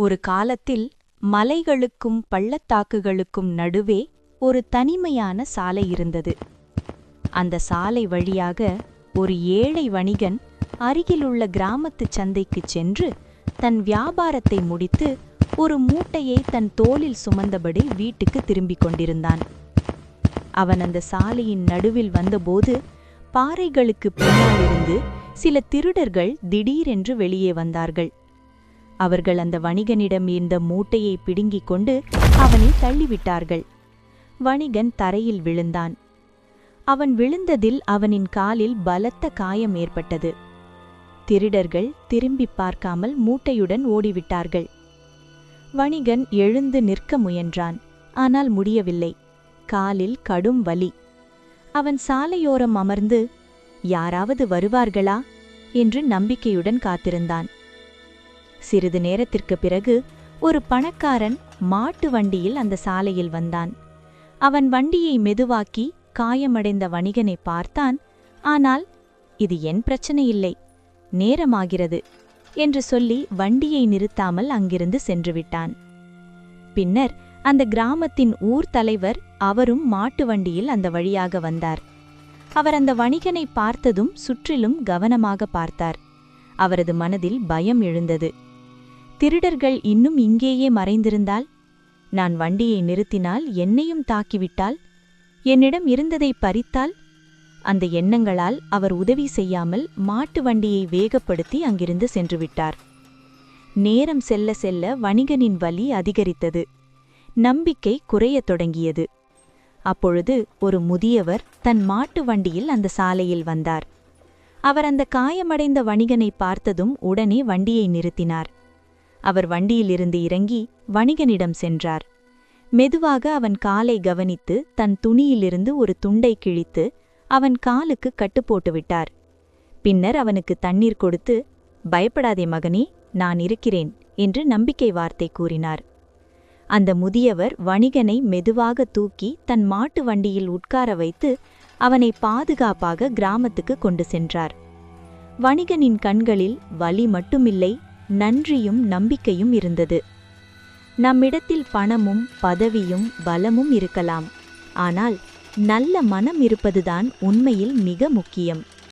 ஒரு காலத்தில் மலைகளுக்கும் பள்ளத்தாக்குகளுக்கும் நடுவே ஒரு தனிமையான சாலை இருந்தது. அந்த சாலை வழியாக ஒரு ஏழை வணிகன் அருகிலுள்ள கிராமத்துச் சந்தைக்குச் சென்று தன் வியாபாரத்தை முடித்து ஒரு மூட்டையை தன் தோளில் சுமந்தபடி வீட்டுக்கு திரும்பிக் கொண்டிருந்தான். அவன் அந்த சாலையின் நடுவில் வந்தபோது பாறைகளுக்கு பின்னாலிருந்து சில திருடர்கள் திடீரென்று வெளியே வந்தார்கள். அவர்கள் அந்த வணிகனிடம் இருந்த மூட்டையை பிடுங்கிக் கொண்டு அவனை தள்ளிவிட்டார்கள். வணிகன் தரையில் விழுந்தான். அவன் விழுந்ததில் அவனின் காலில் பலத்த காயம் ஏற்பட்டது. திருடர்கள் திரும்பி பார்க்காமல் மூட்டையுடன் ஓடிவிட்டார்கள். வணிகன் எழுந்து நிற்க முயன்றான். ஆனால் முடியவில்லை. காலில் கடும் வலி. அவன் சாலையோரம் அமர்ந்து யாராவது வருவார்களா என்று நம்பிக்கையுடன் காத்திருந்தான். சிறிது நேரத்திற்கு பிறகு ஒரு பணக்காரன் மாட்டு வண்டியில் அந்த சாலையில் வந்தான். அவன் வண்டியை மெதுவாக்கி காயமடைந்த வணிகனை பார்த்தான். ஆனால் இது என் பிரச்சனை இல்லை, நேரமாகிறது என்று சொல்லி வண்டியை நிறுத்தாமல் அங்கிருந்து சென்றுவிட்டான். பின்னர் அந்த கிராமத்தின் ஊர் தலைவர் அவரும் மாட்டு வண்டியில் அந்த வழியாக வந்தார். அவர் அந்த வணிகனை பார்த்ததும் சுற்றிலும் கவனமாக பார்த்தார். அவரது மனதில் பயம் எழுந்தது. திருடர்கள் இன்னும் இங்கேயே மறைந்திருந்தால், நான் வண்டியை நிறுத்தினால் என்னையும் தாக்கிவிட்டால், என்னிடம் இருந்ததை பறித்தால், அந்த எண்ணங்களால் அவர் உதவி செய்யாமல் மாட்டு வண்டியை வேகப்படுத்தி அங்கிருந்து சென்றுவிட்டார். நேரம் செல்ல செல்ல வணிகனின் வலி அதிகரித்தது. நம்பிக்கை குறையத் தொடங்கியது. அப்பொழுது ஒரு முதியவர் தன் மாட்டு வண்டியில் அந்த சாலையில் வந்தார். அவர் அந்த காயமடைந்த வணிகனை பார்த்ததும் உடனே வண்டியை நிறுத்தினார். அவர் வண்டியிலிருந்து இறங்கி வணிகனிடம் சென்றார். மெதுவாக அவன் காலை கவனித்து தன் துணியிலிருந்து ஒரு துண்டை கிழித்து அவன் காலுக்கு கட்டுப்போட்டுவிட்டார். பின்னர் அவனுக்கு தண்ணீர் கொடுத்து, பயப்படாதே மகனே, நான் இருக்கிறேன் என்று நம்பிக்கை வார்த்தை கூறினார். அந்த முதியவர் வணிகனை மெதுவாக தூக்கி தன் மாட்டு வண்டியில் உட்கார வைத்து அவனை பாதுகாப்பாக கிராமத்துக்கு கொண்டு சென்றார். வணிகனின் கண்களில் வலி மட்டுமில்லை, நன்றியும் நம்பிக்கையும் இருந்தது. நம்மிடத்தில் பணமும் பதவியும் பலமும் இருக்கலாம், ஆனால் நல்ல மனம் இருப்பதுதான் உண்மையில் மிக முக்கியம்.